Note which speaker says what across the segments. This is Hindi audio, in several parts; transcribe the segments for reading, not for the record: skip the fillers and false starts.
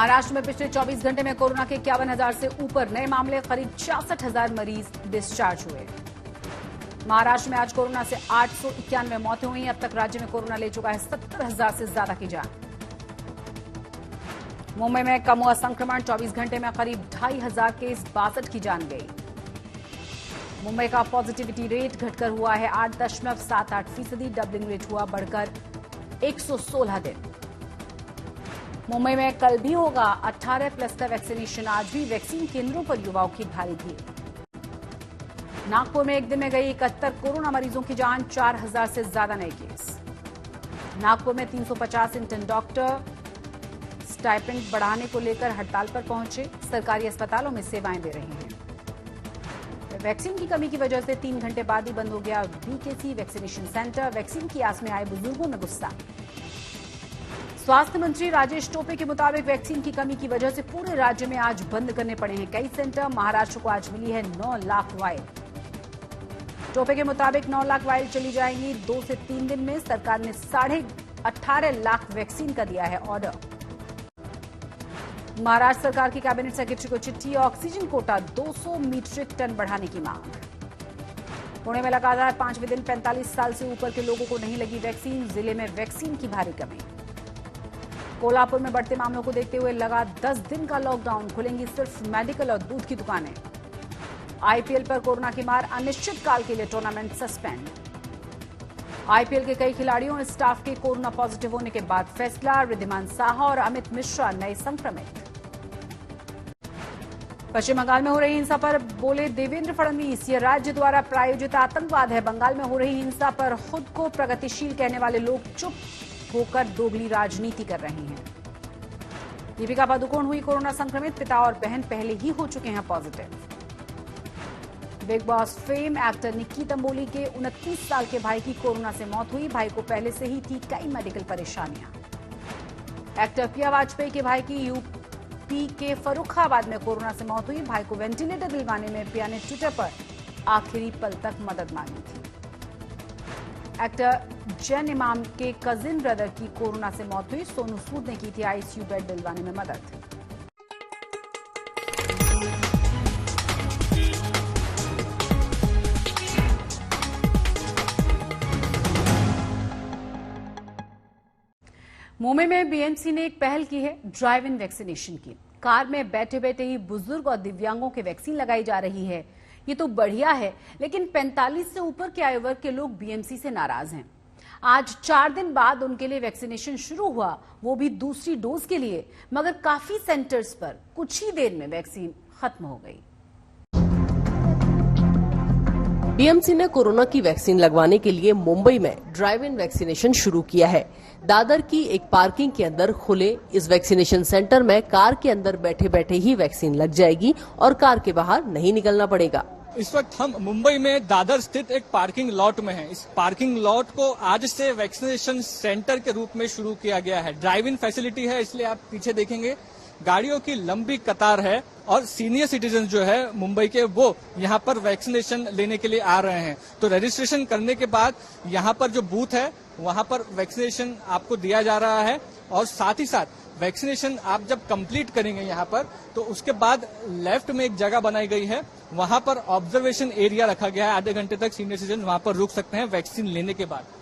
Speaker 1: महाराष्ट्र में पिछले 24 घंटे में कोरोना के 51,000 से ऊपर नए मामले, करीब 66,000 मरीज डिस्चार्ज हुए। महाराष्ट्र में आज कोरोना से 891 मौतें हुई। अब तक राज्य में कोरोना ले चुका है 70,000 से ज्यादा की जान। मुंबई में कम हुआ संक्रमण, 24 घंटे में करीब 2,500 केस, 62 की जान गई। मुंबई का पॉजिटिविटी रेट घटकर हुआ है 8.78%, डबलिंग रेट हुआ बढ़कर 116 दिन। मुंबई में कल भी होगा 18+ का वैक्सीनेशन। आज भी वैक्सीन केंद्रों पर युवाओं की भारी भीड़। नागपुर में एक दिन में गई 71 कोरोना मरीजों की जान, 4,000 से ज्यादा नए केस। नागपुर में 350 इंटर्न डॉक्टर स्टाइपेंड बढ़ाने को लेकर हड़ताल पर पहुंचे। सरकारी अस्पतालों में सेवाएं दे रहे हैं। वैक्सीन की कमी की वजह से 3 घंटे बाद ही बंद हो गया बीकेसी वैक्सीनेशन सेंटर। वैक्सीन की आस में आए बुजुर्गों में गुस्सा। स्वास्थ्य मंत्री राजेश टोपे के मुताबिक वैक्सीन की कमी की वजह से पूरे राज्य में आज बंद करने पड़े हैं कई सेंटर। महाराष्ट्र को आज मिली है 9 लाख वायल। टोपे के मुताबिक 9 लाख वायल चली जाएंगी 2 से 3 दिन में। सरकार ने 18.5 लाख वैक्सीन का दिया है ऑर्डर। महाराष्ट्र सरकार की कैबिनेट सेक्रेटरी को चिट्ठी, ऑक्सीजन कोटा 200 मीट्रिक टन बढ़ाने की मांग। पुणे में लगातार 5वें दिन 45 साल से ऊपर के लोगों को नहीं लगी वैक्सीन। जिले में वैक्सीन की भारी कमी। कोल्हापुर में बढ़ते मामलों को देखते हुए लगा 10 दिन का लॉकडाउन। खुलेंगी सिर्फ मेडिकल और दूध की दुकानें। आईपीएल पर कोरोना की मार, अनिश्चित काल के लिए टूर्नामेंट सस्पेंड। आईपीएल के कई खिलाड़ियों और स्टाफ के कोरोना पॉजिटिव होने के बाद फैसला। रिद्धिमान साहा और अमित मिश्रा नए संक्रमित। पश्चिम बंगाल में हो रही हिंसा पर बोले देवेंद्र फडणवीस, ये राज्य द्वारा प्रायोजित आतंकवाद है। बंगाल में हो रही हिंसा पर खुद को प्रगतिशील कहने वाले लोग चुप होकर दोगली राजनीति कर रहे हैं। दीपिका पादुकोण हुई कोरोना संक्रमित, पिता और बहन पहले ही हो चुके हैं positive. Big boss fame actor Nikki Tamboli के 29 साल के भाई की कोरोना से मौत हुई। भाई को पहले से ही थी कई मेडिकल परेशानियां। एक्टर पिया वाजपेयी के भाई की यूपी के फर्रुखाबाद में कोरोना से मौत हुई। भाई को वेंटिलेटर दिलवाने में पिया ने ट्विटर पर आखिरी पल तक मदद मांगी थी। एक्टर जैन इमाम के कजिन ब्रदर की कोरोना से मौत हुई। सोनू सूद ने की थी आईसीयू बेड दिलवाने में मदद। मुंबई में बीएमसी ने एक पहल की है ड्राइव इन वैक्सीनेशन की। कार में बैठे बैठे ही बुजुर्ग और दिव्यांगों के वैक्सीन लगाई जा रही है। ये तो बढ़िया है, लेकिन 45 से ऊपर के आयु वर्ग के लोग बीएमसी से नाराज हैं। आज 4 दिन बाद उनके लिए वैक्सीनेशन शुरू हुआ, वो भी दूसरी डोज के लिए, मगर काफी सेंटर्स पर कुछ ही देर में वैक्सीन खत्म हो गई।
Speaker 2: बीएमसी ने कोरोना की वैक्सीन लगवाने के लिए मुंबई में ड्राइव इन वैक्सीनेशन शुरू किया है। दादर की एक पार्किंग के अंदर खुले इस वैक्सीनेशन सेंटर में कार के अंदर बैठे बैठे ही वैक्सीन लग जाएगी और कार के बाहर नहीं निकलना पड़ेगा।
Speaker 3: इस वक्त हम मुंबई में दादर स्थित एक पार्किंग लॉट में हैं। इस पार्किंग लॉट को आज से वैक्सीनेशन सेंटर के रूप में शुरू किया गया है। ड्राइव इन फैसिलिटी है, इसलिए आप पीछे देखेंगे गाड़ियों की लंबी कतार है और सीनियर सिटीजन जो है मुंबई के, वो यहाँ पर वैक्सीनेशन लेने के लिए आ रहे हैं। तो रजिस्ट्रेशन करने के बाद यहाँ पर जो बूथ है वहाँ पर वैक्सीनेशन आपको दिया जा रहा है और साथ ही साथ वैक्सीनेशन आप जब कंप्लीट करेंगे यहाँ पर, तो उसके बाद लेफ्ट में एक जगह बनाई गई है, वहाँ पर ऑब्जर्वेशन एरिया रखा गया है। आधे घंटे तक सीनियर सिटीजन वहाँ पर रुक सकते हैं वैक्सीन लेने के बाद।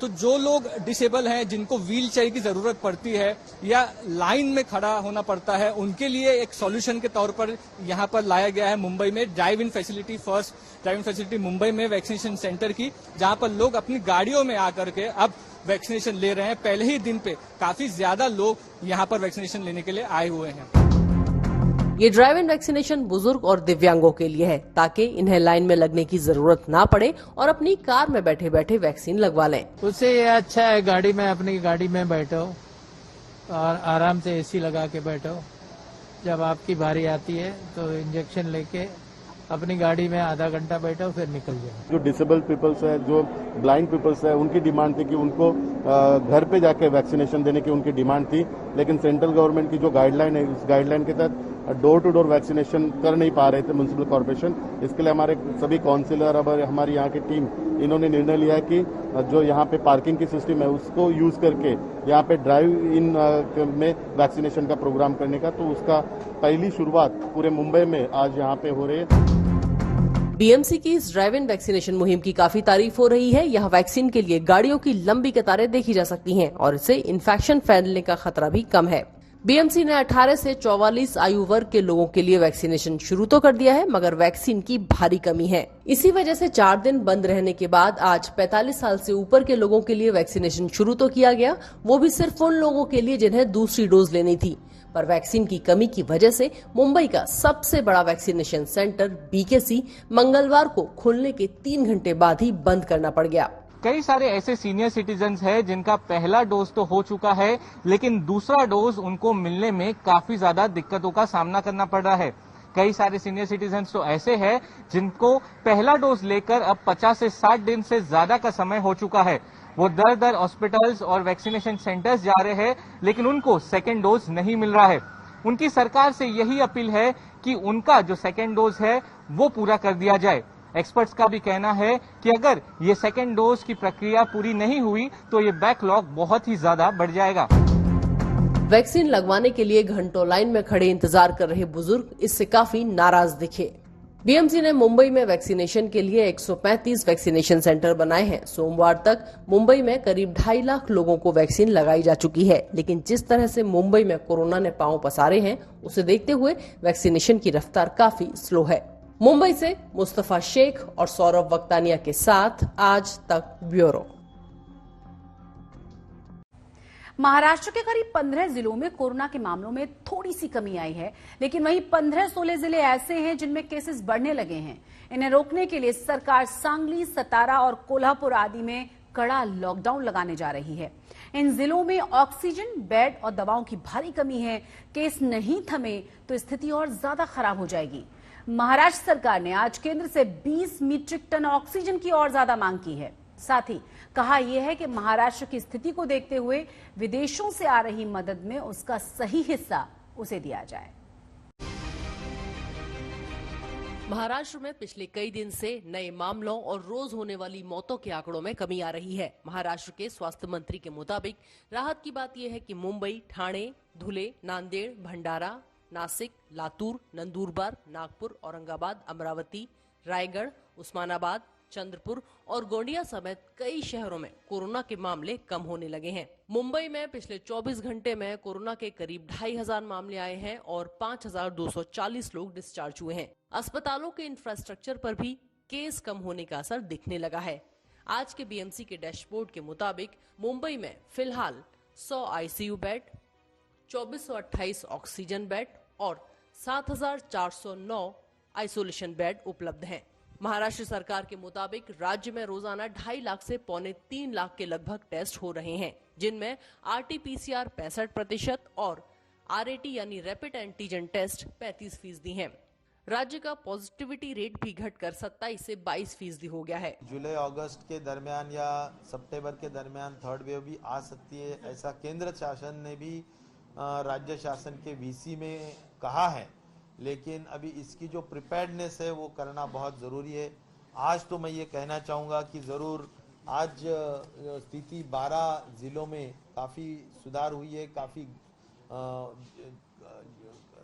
Speaker 3: तो जो लोग डिसेबल हैं, जिनको व्हील चेयर की जरूरत पड़ती है या लाइन में खड़ा होना पड़ता है, उनके लिए एक सॉल्यूशन के तौर पर यहाँ पर लाया गया है मुंबई में ड्राइव इन फैसिलिटी। फर्स्ट ड्राइव इन फैसिलिटी मुंबई में वैक्सीनेशन सेंटर की, जहाँ पर लोग अपनी गाड़ियों में आकर के अब वैक्सीनेशन ले रहे हैं। पहले ही दिन पे काफी ज्यादा लोग यहाँ पर वैक्सीनेशन लेने के लिए आए हुए हैं।
Speaker 2: ये ड्राइव इन वैक्सीनेशन बुजुर्ग और दिव्यांगों के लिए है, ताकि इन्हें लाइन में लगने की जरूरत ना पड़े और अपनी कार में बैठे बैठे वैक्सीन लगवा लें।
Speaker 4: उससे ये अच्छा है, गाड़ी में अपनी गाड़ी में बैठो और आराम से एसी लगा के बैठो। जब आपकी बारी आती है तो इंजेक्शन लेके अपनी गाड़ी में आधा घंटा बैठो, फिर निकल जाओ।
Speaker 5: जो डिसेबल पीपल्स है, जो ब्लाइंड पीपल्स है, उनकी डिमांड थी कि उनको घर पे जाके वैक्सीनेशन देने की उनकी डिमांड थी। लेकिन सेंट्रल गवर्नमेंट की जो गाइडलाइन है, इस गाइडलाइन के तहत डोर टू डोर वैक्सीनेशन कर नहीं पा रहे थे म्युनिसिपल कॉर्पोरेशन। इसके लिए हमारे सभी काउंसिलर और हमारी यहाँ की टीम इन्होंने निर्णय लिया है कि जो यहाँ पे पार्किंग की सिस्टम है उसको यूज करके यहाँ पे ड्राइव इन में वैक्सीनेशन का प्रोग्राम करने का, तो उसका पहली शुरुआत पूरे मुंबई में आज यहाँ पे हो रही है।
Speaker 2: बीएमसी की इस ड्राइव इन वैक्सीनेशन मुहिम की काफी तारीफ हो रही है। यहाँ वैक्सीन के लिए गाड़ियों की लंबी कतारें देखी जा सकती हैं और इससे इन्फेक्शन फैलने का खतरा भी कम है। बीएमसी ने 18 से 44 आयु वर्ग के लोगों के लिए वैक्सीनेशन शुरू तो कर दिया है, मगर वैक्सीन की भारी कमी है। इसी वजह से 4 दिन बंद रहने के बाद आज 45 साल से ऊपर के लोगों के लिए वैक्सीनेशन शुरू तो किया गया, वो भी सिर्फ उन लोगों के लिए जिन्हें दूसरी डोज लेनी थी। पर वैक्सीन की कमी की वजह से मुंबई का सबसे बड़ा वैक्सीनेशन सेंटर बीकेसी मंगलवार को खुलने के 3 घंटे बाद ही बंद करना पड़ गया।
Speaker 6: कई सारे ऐसे सीनियर सिटीजन्स हैं जिनका पहला डोज तो हो चुका है, लेकिन दूसरा डोज उनको मिलने में काफी ज्यादा दिक्कतों का सामना करना पड़ रहा है। कई सारे सीनियर सिटीजन्स तो ऐसे हैं जिनको पहला डोज लेकर अब 50 से 60 दिन से ज्यादा का समय हो चुका है। वो दर दर हॉस्पिटल्स और वैक्सीनेशन सेंटर्स जा रहे हैं, लेकिन उनको सेकेंड डोज नहीं मिल रहा है। उनकी सरकार से यही अपील है कि उनका जो सेकेंड डोज है वो पूरा कर दिया जाए। एक्सपर्ट्स का भी कहना है कि अगर ये सेकेंड डोज की प्रक्रिया पूरी नहीं हुई तो ये बैकलॉग बहुत ही ज्यादा बढ़ जाएगा।
Speaker 2: वैक्सीन लगवाने के लिए घंटों लाइन में खड़े इंतजार कर रहे बुजुर्ग इससे काफी नाराज दिखे। बीएमसी ने मुंबई में वैक्सीनेशन के लिए 135 वैक्सीनेशन सेंटर बनाए हैं। सोमवार तक मुंबई में करीब 2.5 लाख लोगों को वैक्सीन लगाई जा चुकी है, लेकिन जिस तरह से मुंबई में कोरोना ने पांव पसारे हैं, उसे देखते हुए वैक्सीनेशन की रफ्तार काफी स्लो है। मुंबई से मुस्तफा शेख और सौरभ वक्तानिया के साथ आज तक ब्यूरो।
Speaker 1: महाराष्ट्र के करीब 15 जिलों में कोरोना के मामलों में थोड़ी सी कमी आई है, लेकिन वहीं 15-16 जिले ऐसे हैं जिनमें केसेस बढ़ने लगे हैं। इन्हें रोकने के लिए सरकार सांगली, सतारा और कोल्हापुर आदि में कड़ा लॉकडाउन लगाने जा रही है। इन जिलों में ऑक्सीजन, बेड और दवाओं की भारी कमी है। केस नहीं थमे तो स्थिति और ज्यादा खराब हो जाएगी। महाराष्ट्र सरकार ने आज केंद्र से 20 मीट्रिक टन ऑक्सीजन की और ज्यादा मांग की है। साथ ही कहा यह है कि महाराष्ट्र की स्थिति को देखते हुए विदेशों से आ रही मदद में उसका सही हिस्सा उसे दिया जाए।
Speaker 2: महाराष्ट्र में पिछले कई दिन से नए मामलों और रोज होने वाली मौतों के आंकड़ों में कमी आ रही है। महाराष्ट्र के स्वास्थ्य मंत्री के मुताबिक राहत की बात यह है कि मुंबई, ठाणे, धुले, नांदेड़, भंडारा, नासिक, लातूर, नंदुरबार, नागपुर, औरंगाबाद, अमरावती, रायगढ़, उस्मानाबाद, चंद्रपुर और गोंडिया समेत कई शहरों में कोरोना के मामले कम होने लगे हैं। मुंबई में पिछले 24 घंटे में कोरोना के करीब 2,500 मामले आए हैं और 5,240 लोग डिस्चार्ज हुए हैं। अस्पतालों के इंफ्रास्ट्रक्चर पर भी केस कम होने का असर दिखने लगा है। आज के बीएमसी के डैशबोर्ड के मुताबिक मुंबई में फिलहाल 100 आईसीयू बेड, 2428 ऑक्सीजन बेड और 7,409 आइसोलेशन बेड उपलब्ध हैं। महाराष्ट्र सरकार के मुताबिक राज्य में रोजाना 2.5 लाख से 2.25 लाख के लगभग टेस्ट हो रहे हैं, जिनमें आरटी-पीसीआर 65% और आरएटी यानी रैपिड एंटीजन टेस्ट 35% हैं। राज्य का पॉजिटिविटी रेट भी घटकर 27 से 22% हो गया है।
Speaker 7: जुलाई अगस्त के दरमियान या सितंबर के दरमियान थर्ड वेव भी आ सकती है, ऐसा केंद्र शासन ने भी राज्य शासन के वीसी में कहा है, लेकिन अभी इसकी जो प्रिपेयर्डनेस है वो करना बहुत ज़रूरी है। आज तो मैं ये कहना चाहूँगा कि ज़रूर आज स्थिति 12 ज़िलों में काफ़ी सुधार हुई है, काफ़ी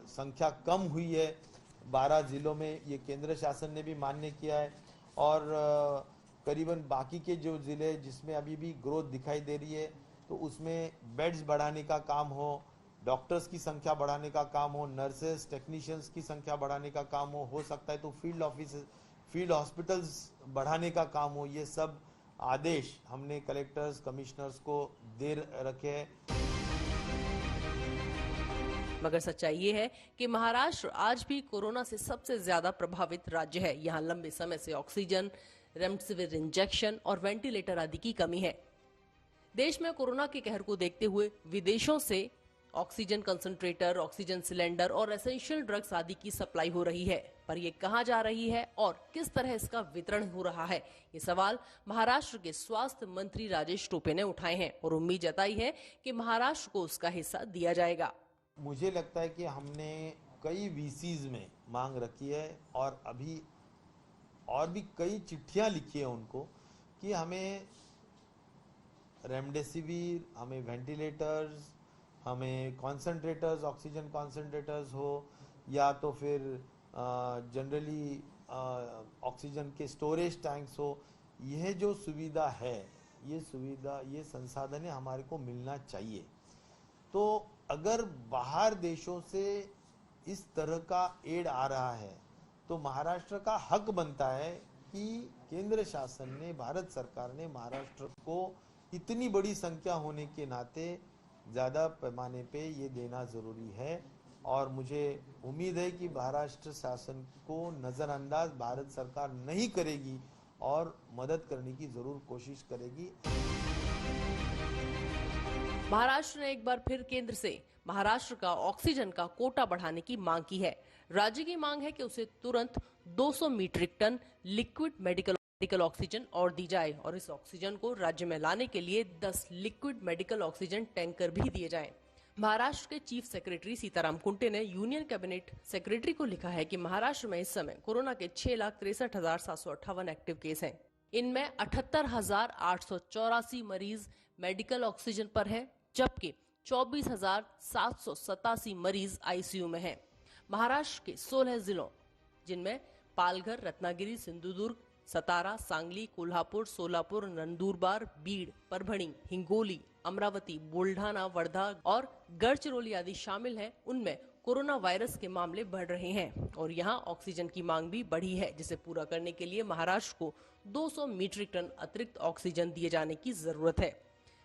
Speaker 7: संख्या कम हुई है 12 ज़िलों में, ये केंद्र शासन ने भी मान्य किया है। और करीबन बाकी के जो ज़िले जिसमें अभी भी ग्रोथ दिखाई दे रही है, तो उसमें बेड्स बढ़ाने का काम हो, डॉक्टर्स की संख्या बढ़ाने का काम हो, नर्सेस, टेक्नीशियंस की संख्या बढ़ाने का काम हो सकता है तो फील्ड हॉस्पिटल्स बढ़ाने का काम हो, ये सब आदेश हमने कलेक्टर्स, कमिश्नर्स को दे रखे हैं।
Speaker 2: मगर सच्चाई ये है कि महाराष्ट्र आज भी कोरोना से सबसे ज्यादा प्रभावित राज्य है। यहाँ लंबे समय से ऑक्सीजन, रेमडेसिविर इंजेक्शन और वेंटिलेटर आदि की कमी है। देश में कोरोना के कहर को देखते हुए विदेशों से ऑक्सीजन कंसंट्रेटर, ऑक्सीजन सिलेंडर और एसेंशियल ड्रग्स आदि की सप्लाई हो रही है, पर ये कहां जा रही है और किस तरह इसका वितरण हो रहा है, ये सवाल महाराष्ट्र के स्वास्थ्य मंत्री राजेश टोपे ने उठाए हैं और उम्मीद जताई है कि महाराष्ट्र को उसका हिस्सा दिया जाएगा।
Speaker 7: मुझे लगता है कि हमने कई वीसीज में मांग रखी है और अभी और भी कई चिट्ठियां लिखी है उनको कि हमें रेमडेसिविर, हमें वेंटिलेटर्स, हमें कॉन्सेंट्रेटर्स, ऑक्सीजन कॉन्सेंट्रेटर्स हो या तो फिर जनरली ऑक्सीजन के स्टोरेज टैंक्स हो। यह जो सुविधा है, ये संसाधन हमारे को मिलना चाहिए। तो अगर बाहर देशों से इस तरह का एड आ रहा है तो महाराष्ट्र का हक बनता है कि केंद्र शासन ने, भारत सरकार ने महाराष्ट्र को इतनी बड़ी संख्या होने के नाते ज़्यादा पैमाने पे ये देना ज़रूरी है। और मुझे उम्मीद है कि महाराष्ट्र शासन को नज़रअंदाज भारत सरकार नहीं करेगी और मदद करने की ज़रूर कोशिश करेगी।
Speaker 2: महाराष्ट्र ने एक बार फिर केंद्र से महाराष्ट्र का ऑक्सीजन का कोटा बढ़ाने की मांग की है। राज्य की मांग है कि उसे तुरंत 200 metric ton liquid medical oxygen और दी जाए और इस ऑक्सीजन को राज्य में लाने के लिए 10 लिक्विड मेडिकल ऑक्सीजन टैंकर भी दिए जाएं। महाराष्ट्र के चीफ सेक्रेटरी सीताराम कुंटे ने यूनियन कैबिनेट सेक्रेटरी को लिखा है कि महाराष्ट्र में इस समय कोरोना के 6,63,758 एक्टिव केस हैं। इनमें 78,884 मरीज मेडिकल ऑक्सीजन पर है, जबकि 24,787 मरीज आईसीयू में हैं। महाराष्ट्र के 16 जिलों, जिनमें पालघर, रत्नागिरी, सिंधुदुर्ग, सतारा, सांगली, कोल्हापुर, सोलापुर, नंदुरबार, बीड, परभणी, हिंगोली, अमरावती, बुल्ढाना, वर्धा और गढ़चिरौली आदि शामिल हैं, उनमें कोरोना वायरस के मामले बढ़ रहे हैं और यहां ऑक्सीजन की मांग भी बढ़ी है, जिसे पूरा करने के लिए महाराष्ट्र को 200 मीट्रिक टन अतिरिक्त ऑक्सीजन दिए जाने की जरूरत है।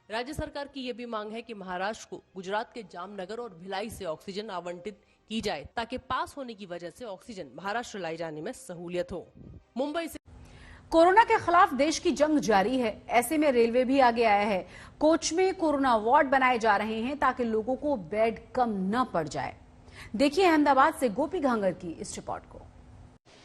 Speaker 2: राज्य सरकार की यह भी मांग है कि महाराष्ट्र को गुजरात के जामनगर और भिलाई से ऑक्सीजन आवंटित की जाए ताकि पास होने की वजह से ऑक्सीजन महाराष्ट्र लाई जाने में सहूलियत हो। मुंबई से
Speaker 1: कोरोना के खिलाफ देश की जंग जारी है। ऐसे में रेलवे भी आगे आया है। कोच में कोरोना वार्ड बनाए जा रहे हैं ताकि लोगों को बेड कम न पड़ जाए। देखिए अहमदाबाद से गोपी घांगर की इस रिपोर्ट को।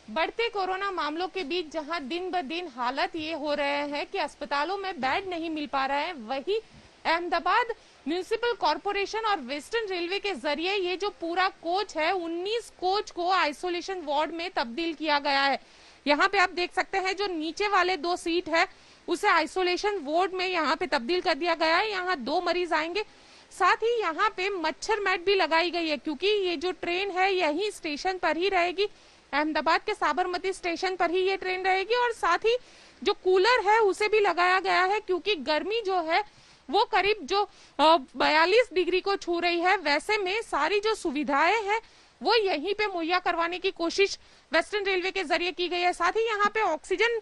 Speaker 8: बढ़ते कोरोना मामलों के बीच जहां दिन ब दिन हालत ये हो रहे हैं कि अस्पतालों में बेड नहीं मिल पा रहा है, वहीं अहमदाबाद म्युनिसिपल कॉरपोरेशन और वेस्टर्न रेलवे के जरिए ये जो पूरा कोच है, 19 कोच को आइसोलेशन वार्ड में तब्दील किया गया है। यहाँ पे आप देख सकते हैं जो नीचे वाले 2 सीट है उसे आइसोलेशन वार्ड में यहाँ पे तब्दील कर दिया गया है। यहाँ 2 मरीज आएंगे। साथ ही यहाँ पे मच्छर मैट भी लगाई गई है क्योंकि ये जो ट्रेन है यही स्टेशन पर ही रहेगी। अहमदाबाद के साबरमती स्टेशन पर ही ये ट्रेन रहेगी और साथ ही जो कूलर है उसे भी लगाया गया है क्योंकि गर्मी जो है वो करीब जो 42 डिग्री को छू रही है। वैसे में सारी जो सुविधाएं हैं वो यहीं पे मुहैया करवाने की कोशिश वेस्टर्न रेलवे के जरिए की गई है। साथ ही यहाँ पे ऑक्सीजन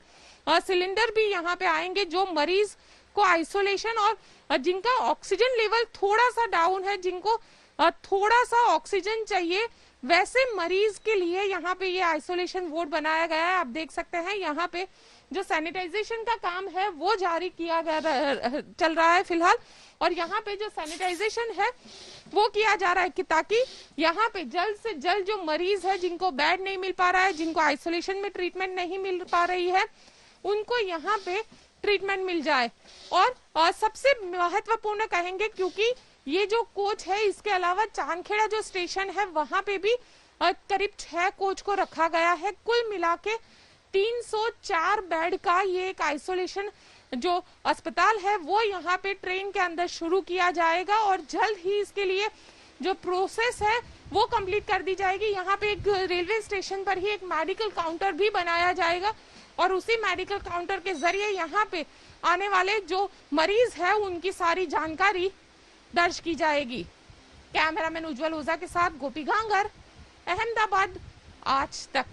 Speaker 8: सिलेंडर भी यहाँ पे आएंगे जो मरीज को आइसोलेशन और जिनका ऑक्सीजन लेवल थोड़ा सा डाउन है, जिनको थोड़ा सा ऑक्सीजन चाहिए, वैसे मरीज के लिए यहाँ पे ये आइसोलेशन वार्ड बनाया गया है। आप देख सकते हैं यहाँ पे जो सैनिटाइजेशन का काम है वो जारी किया गया चल रहा है फिलहाल, और यहाँ पे जो सैनिटाइजेशन है वो किया जा रहा है कि ताकि यहाँ पे जल्द से जल्द जो मरीज है जिनको बेड नहीं मिल पा रहा है, जिनको आइसोलेशन में ट्रीटमेंट नहीं मिल पा रही है, उनको यहाँ पे ट्रीटमेंट मिल जाए। और सबसे महत्वपूर्ण कहेंगे क्योंकि ये जो कोच है इसके अलावा चांदखेड़ा जो स्टेशन है वहां पे भी करीब 6 कोच को रखा गया है। कुल मिला के 304 बेड का ये एक आइसोलेशन जो अस्पताल है वो यहाँ पे ट्रेन के अंदर शुरू किया जाएगा और जल्द ही इसके लिए जो प्रोसेस है वो कंप्लीट कर दी जाएगी। यहाँ पे एक रेलवे स्टेशन पर ही एक मेडिकल काउंटर भी बनाया जाएगा और उसी मेडिकल काउंटर के जरिए यहाँ पे आने वाले जो मरीज है उनकी सारी जानकारी दर्ज की जाएगी। कैमरामैन उज्जवल ओझा के साथ गोपी घांगर, अहमदाबाद, आज तक।